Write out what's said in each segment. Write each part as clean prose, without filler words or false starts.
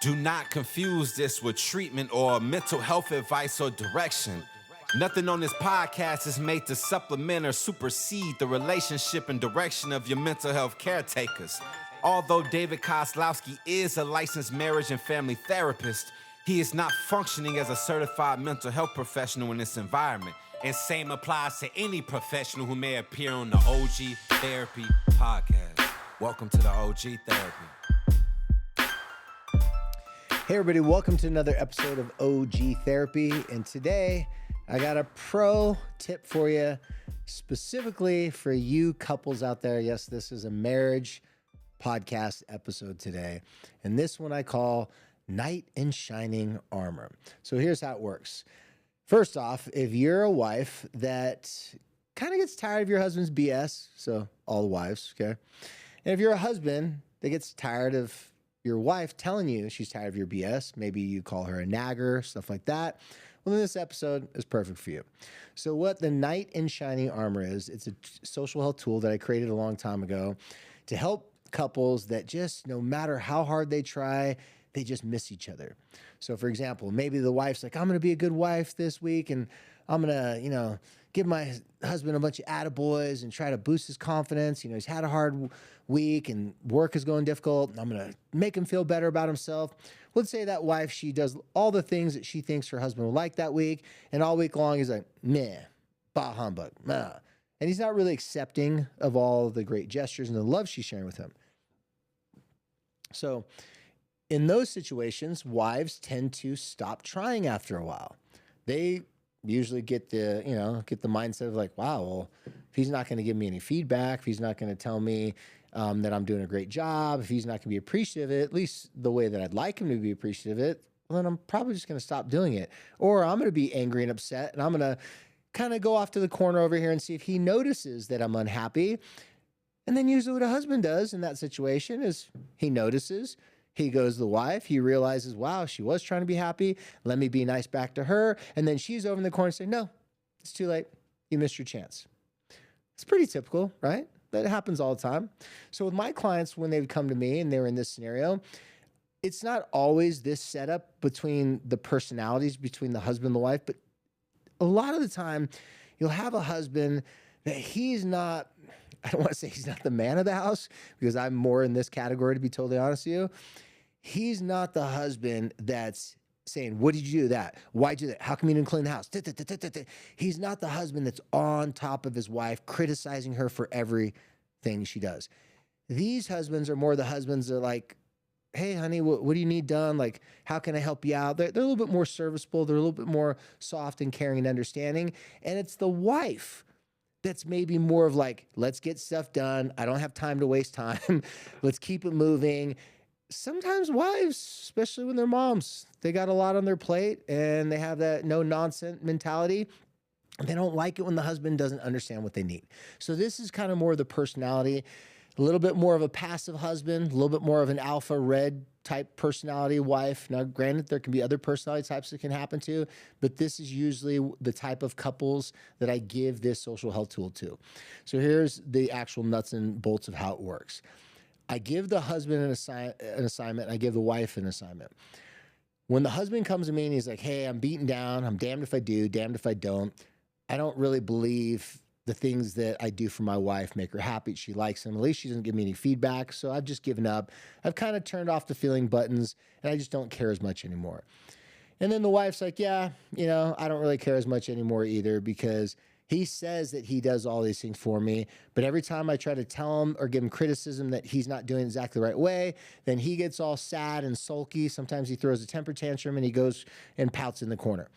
Do not confuse this with treatment or mental health advice or direction. Nothing on this podcast is made to supplement or supersede the relationship and direction of your mental health caretakers. Although David Kozlowski is a licensed marriage and family therapist, he is not functioning as a certified mental health professional in this environment. And same applies to any professional who may appear on the OG Therapy podcast. Welcome to the OG Therapy. Hey everybody, welcome to another episode of OG Therapy. And today I got a pro tip for you, specifically for you couples out there. Yes, this is a marriage podcast episode today. And this one I call Knight in Shining Armor. So here's how it works. First off, if you're a wife that kind of gets tired of your husband's BS, so all the wives, okay? And if you're a husband that gets tired of your wife telling you she's tired of your BS, maybe you call her a nagger, stuff like that, well, then this episode is perfect for you. So what the Knight in Shining Armor is, it's a social health tool that I created a long time ago to help couples that just, no matter how hard they try, they just miss each other. So for example, maybe the wife's like, I'm going to be a good wife this week and I'm going to, give my husband a bunch of attaboys and try to boost his confidence. He's had a hard week and work is going difficult. I'm going to make him feel better about himself. Let's say that wife, she does all the things that she thinks her husband will like that week. And all week long, he's like, meh, bah humbug, nah. And he's not really accepting of all the great gestures and the love she's sharing with him. So in those situations, wives tend to stop trying after a while. They usually get the mindset of like, wow, well, if he's not going to give me any feedback, if he's not going to tell me that I'm doing a great job, if he's not going to be appreciative of it, at least the way that I'd like him to be appreciative of it, well, then I'm probably just going to stop doing it. Or I'm going to be angry and upset, and I'm going to kind of go off to the corner over here and see if he notices that I'm unhappy. And then usually what a husband does in that situation is he notices. He goes to the wife. He realizes, wow, she was trying to be happy. Let me be nice back to her. And then she's over in the corner and saying, no, it's too late. You missed your chance. It's pretty typical, right? That happens all the time. So with my clients, when they would come to me and they're in this scenario, it's not always this setup between the personalities, between the husband and the wife, but a lot of the time you'll have a husband that he's not, I don't want to say he's not the man of the house because I'm more in this category, to be totally honest with you. He's not the husband that's saying, what did you do that? Why'd you do that? How come you didn't clean the house? He's not the husband that's on top of his wife, criticizing her for everything she does. These husbands are more the husbands that are like, hey, honey, what do you need done? Like, how can I help you out? They're a little bit more serviceable. They're a little bit more soft and caring and understanding. And it's the wife that's maybe more of like, let's get stuff done. I don't have time to waste time. Let's keep it moving. Sometimes wives, especially when they're moms, they got a lot on their plate and they have that no nonsense mentality. They don't like it when the husband doesn't understand what they need. So this is kind of more of the personality, a little bit more of a passive husband, a little bit more of an alpha red type personality wife. Now, granted, there can be other personality types that can happen to, but this is usually the type of couples that I give this social health tool to. So here's the actual nuts and bolts of how it works. I give the husband an assignment, and I give the wife an assignment. When the husband comes to me and he's like, hey, I'm beaten down. I'm damned if I do, damned if I don't. I don't really believe the things that I do for my wife make her happy. She likes them. At least she doesn't give me any feedback. So I've just given up. I've kind of turned off the feeling buttons and I just don't care as much anymore. And then the wife's like, yeah, I don't really care as much anymore either because he says that he does all these things for me. But every time I try to tell him or give him criticism that he's not doing exactly the right way, then he gets all sad and sulky. Sometimes he throws a temper tantrum and he goes and pouts in the corner.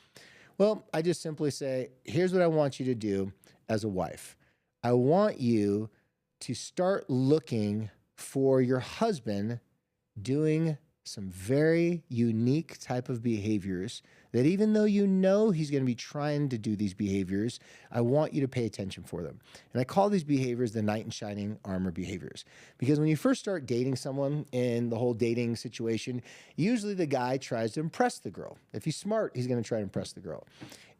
Well, I just simply say, here's what I want you to do as a wife. I want you to start looking for your husband doing some very unique type of behaviors that even though he's going to be trying to do these behaviors, I want you to pay attention for them. And I call these behaviors the Knight in Shining Armor behaviors. Because when you first start dating someone in the whole dating situation, usually the guy tries to impress the girl. If he's smart, he's going to try to impress the girl.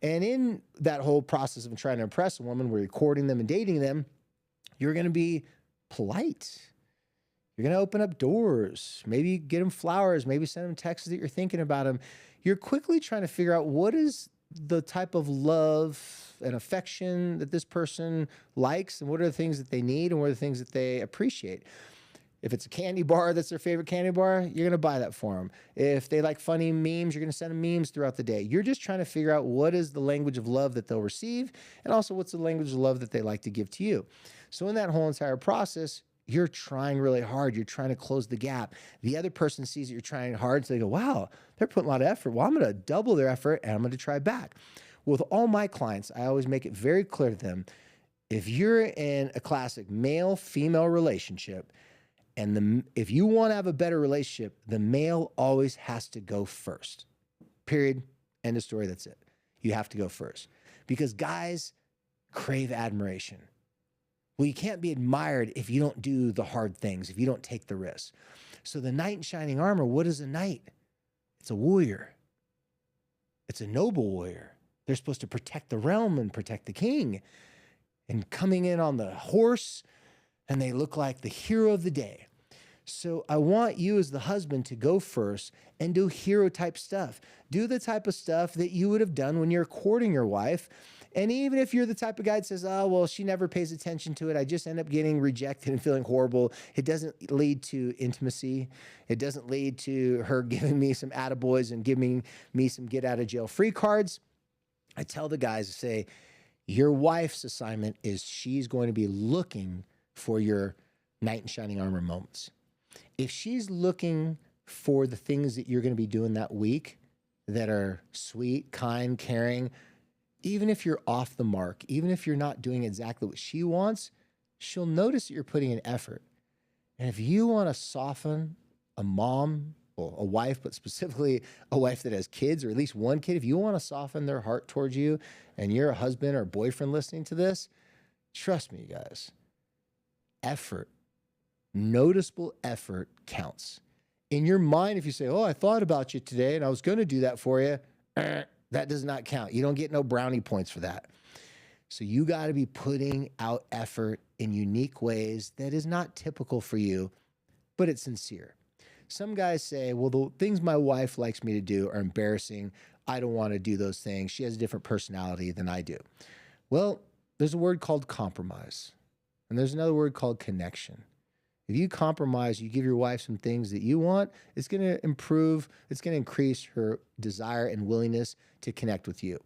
And in that whole process of trying to impress a woman, where you're courting them and dating them, you're going to be polite. You're going to open up doors, maybe get them flowers, maybe send them texts that you're thinking about them. You're quickly trying to figure out what is the type of love and affection that this person likes, and what are the things that they need, and what are the things that they appreciate. If it's a candy bar that's their favorite candy bar, you're going to buy that for them. If they like funny memes, you're going to send them memes throughout the day. You're just trying to figure out what is the language of love that they'll receive, and also what's the language of love that they like to give to you. So in that whole entire process, you're trying really hard. You're trying to close the gap. The other person sees that you're trying hard, so they go, wow, they're putting a lot of effort. Well, I'm going to double their effort, and I'm going to try back. With all my clients, I always make it very clear to them, if you're in a classic male-female relationship, and if you want to have a better relationship, the male always has to go first. Period. End of story. That's it. You have to go first. Because guys crave admiration. Well, you can't be admired if you don't do the hard things, if you don't take the risks. So the knight in shining armor, what is a knight? It's a warrior. It's a noble warrior. They're supposed to protect the realm and protect the king. And coming in on the horse, and they look like the hero of the day. So I want you as the husband to go first and do hero type stuff. Do the type of stuff that you would have done when you're courting your wife. And even if you're the type of guy that says, oh, well, she never pays attention to it, I just end up getting rejected and feeling horrible. It doesn't lead to intimacy. It doesn't lead to her giving me some attaboys and giving me some get out of jail free cards. I tell the guys to say, your wife's assignment is she's going to be looking for your knight in shining armor moments. If she's looking for the things that you're going to be doing that week that are sweet, kind, caring, even if you're off the mark, even if you're not doing exactly what she wants, she'll notice that you're putting in effort. And if you want to soften a mom, or a wife, but specifically a wife that has kids, or at least one kid, if you want to soften their heart towards you and you're a husband or boyfriend listening to this, trust me, you guys, effort, noticeable effort counts. In your mind, if you say, oh, I thought about you today and I was going to do that for you, that does not count. You don't get no brownie points for that. So you got to be putting out effort in unique ways that is not typical for you, but it's sincere. Some guys say, well, the things my wife likes me to do are embarrassing. I don't want to do those things. She has a different personality than I do. Well, there's a word called compromise, and there's another word called connection. If you compromise, you give your wife some things that you want, it's going to improve, it's going to increase her desire and willingness to connect with you.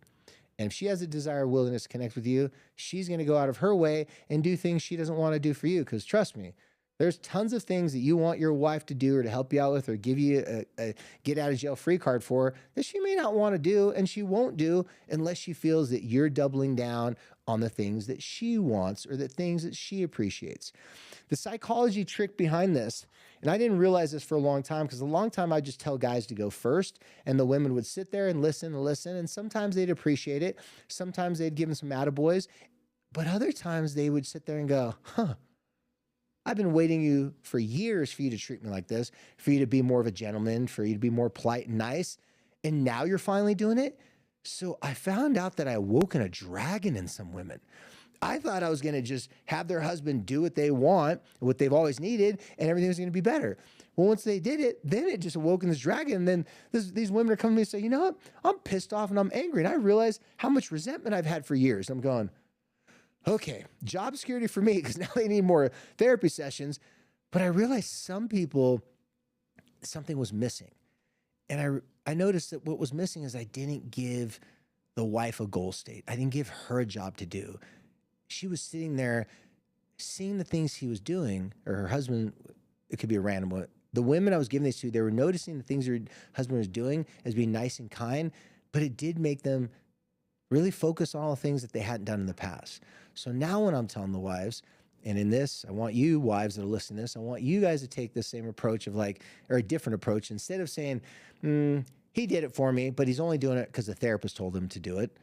And if she has a desire or willingness to connect with you, she's going to go out of her way and do things she doesn't want to do for you. Because trust me, there's tons of things that you want your wife to do or to help you out with or give you a get out of jail free card for that she may not want to do, and she won't do unless she feels that you're doubling down on the things that she wants or the things that she appreciates. The psychology trick behind this, and I didn't realize this for a long time, because a long time I just tell guys to go first, and the women would sit there and listen, and sometimes they'd appreciate it. Sometimes they'd give them some attaboys, but other times they would sit there and go, I've been waiting for years for you to treat me like this, for you to be more of a gentleman, for you to be more polite and nice, and now you're finally doing it? So I found out that I awoken a dragon in some women. I thought I was going to just have their husband do what they want, what they've always needed, and everything was going to be better. Well, once they did it, then it just awoken this dragon. And then these women are coming to me and say, you know what? I'm pissed off and I'm angry. And I realize how much resentment I've had for years. I'm going, okay, job security for me, because now they need more therapy sessions. But I realized some people, something was missing. And I noticed that what was missing is I didn't give the wife a goal state. I didn't give her a job to do. She was sitting there seeing the things he was doing, or her husband, it could be a random one. The women I was giving this to, they were noticing the things her husband was doing as being nice and kind, but it did make them really focus on all the things that they hadn't done in the past. So now when I'm telling the wives, and in this, I want you wives that are listening to this, I want you guys to take the same approach of or a different approach. Instead of saying, he did it for me, but he's only doing it because the therapist told him to do it.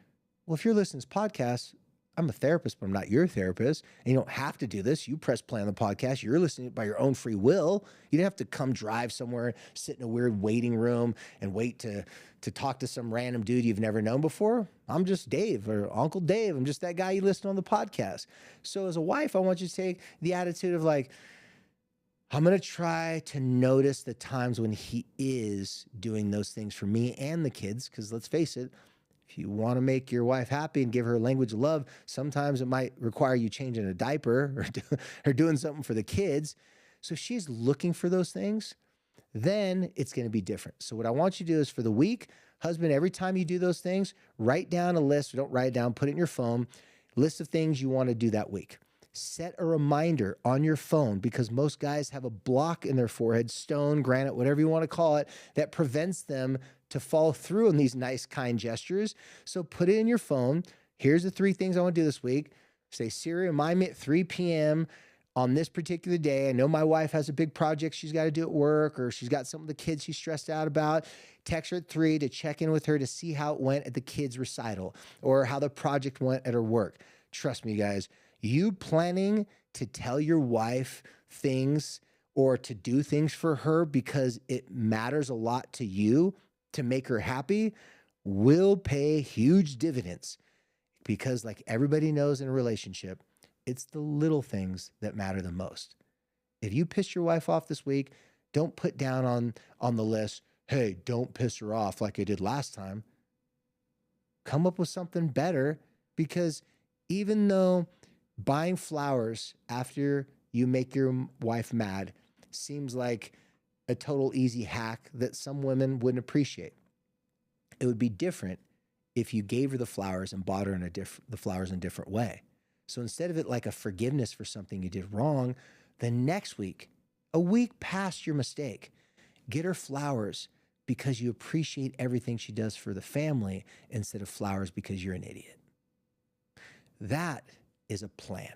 Well, if you're listening to this podcast, I'm a therapist, but I'm not your therapist. And you don't have to do this. You press play on the podcast. You're listening by your own free will. You don't have to come drive somewhere, sit in a weird waiting room and wait to talk to some random dude you've never known before. I'm just Dave, or Uncle Dave. I'm just that guy you listen on the podcast. So as a wife, I want you to take the attitude of I'm going to try to notice the times when he is doing those things for me and the kids. Because let's face it, if you want to make your wife happy and give her a language of love, sometimes it might require you changing a diaper or doing something for the kids. So if she's looking for those things, then it's going to be different. So what I want you to do is for the week, husband, every time you do those things, write down a list. Don't write it down, put it in your phone, list of things you want to do that week. Set a reminder on your phone, because most guys have a block in their forehead, stone, granite, whatever you want to call it, that prevents them to follow through on these nice, kind gestures. So put it in your phone. Here's the 3 things I want to do this week. Say, Siri, remind me at 3 p.m. on this particular day. I know my wife has a big project she's got to do at work, or she's got some of the kids she's stressed out about. Text her at 3 to check in with her to see how it went at the kids' recital or how the project went at her work. Trust me, guys. You planning to tell your wife things or to do things for her because it matters a lot to you to make her happy will pay huge dividends. Because like everybody knows in a relationship, it's the little things that matter the most. If you piss your wife off this week, don't put down on the list, hey, don't piss her off like I did last time. Come up with something better, because even though buying flowers after you make your wife mad seems like a total easy hack that some women wouldn't appreciate, it would be different if you gave her the flowers and bought her the flowers in a different way. So instead of it like a forgiveness for something you did wrong, the next week, a week past your mistake, get her flowers because you appreciate everything she does for the family instead of flowers because you're an idiot. That is a plan.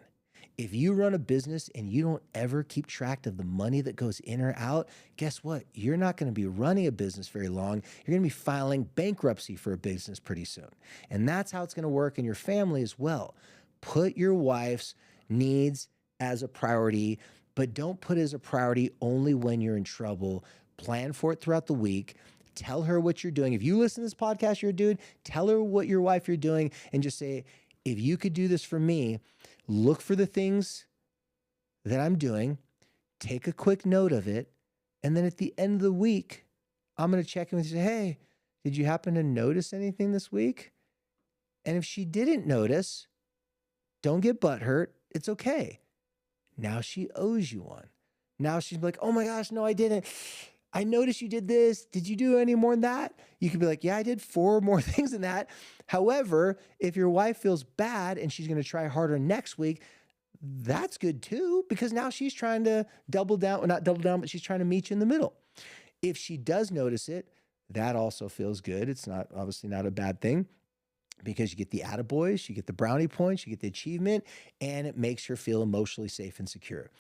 If you run a business and you don't ever keep track of the money that goes in or out, guess what? You're not going to be running a business very long. You're going to be filing bankruptcy for a business pretty soon. And that's how it's going to work in your family as well. Put your wife's needs as a priority, but don't put it as a priority only when you're in trouble. Plan for it throughout the week. Tell her what you're doing. If you listen to this podcast, you're a dude, tell her what your wife you're doing and just say, if you could do this for me, look for the things that I'm doing, take a quick note of it, and then at the end of the week, I'm going to check in with you and say, hey, did you happen to notice anything this week? And if she didn't notice, don't get butthurt. It's okay. Now she owes you one. Now she's like, oh my gosh, no, I didn't. I noticed you did this. Did you do any more than that? You could be like, yeah, I did 4 more things than that. However, if your wife feels bad and she's going to try harder next week, that's good too, because now she's trying to double down, or not double down, but she's trying to meet you in the middle. If she does notice it, that also feels good. It's not obviously not a bad thing, because you get the attaboys, you get the brownie points, you get the achievement, and it makes her feel emotionally safe and secure.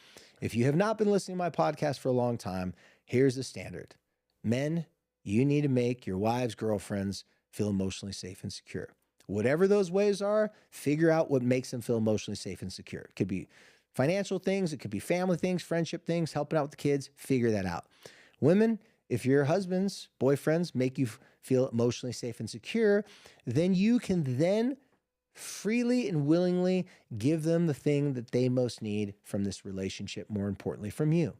If you have not been listening to my podcast for a long time, here's the standard. Men, you need to make your wives, girlfriends feel emotionally safe and secure. Whatever those ways are, figure out what makes them feel emotionally safe and secure. It could be financial things, it could be family things, friendship things, helping out with the kids, figure that out. Women, if your husbands, boyfriends make you feel emotionally safe and secure, then you can then freely and willingly give them the thing that they most need from this relationship, more importantly from you,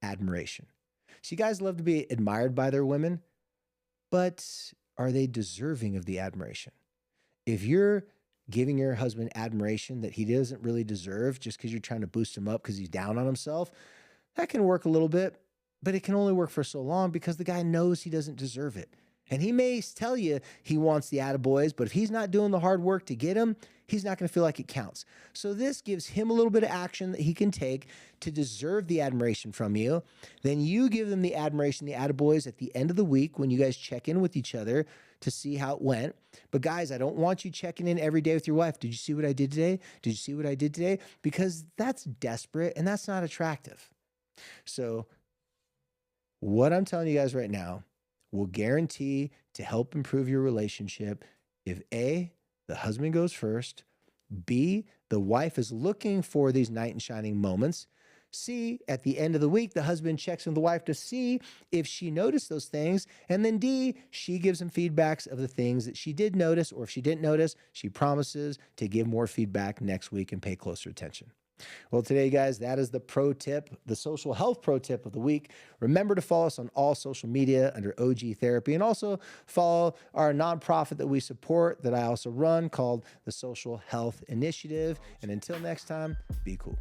admiration. So you guys love to be admired by their women, but are they deserving of the admiration? If you're giving your husband admiration that he doesn't really deserve just because you're trying to boost him up because he's down on himself, that can work a little bit, but it can only work for so long because the guy knows he doesn't deserve it. And he may tell you he wants the attaboys, but if he's not doing the hard work to get him, he's not going to feel like it counts. So this gives him a little bit of action that he can take to deserve the admiration from you. Then you give them the admiration, the attaboys, at the end of the week when you guys check in with each other to see how it went. But guys, I don't want you checking in every day with your wife. Did you see what I did today? Did you see what I did today? Because that's desperate and that's not attractive. So what I'm telling you guys right now will guarantee to help improve your relationship if A, the husband goes first, B, the wife is looking for these knight in shining moments, C, at the end of the week, the husband checks with the wife to see if she noticed those things, and then D, she gives him feedbacks of the things that she did notice, or if she didn't notice, she promises to give more feedback next week and pay closer attention. Well, today, guys, that is the pro tip, the social health pro tip of the week. Remember to follow us on all social media under OG Therapy, and also follow our nonprofit that we support, that I also run, called the Social Health Initiative. And until next time, be cool.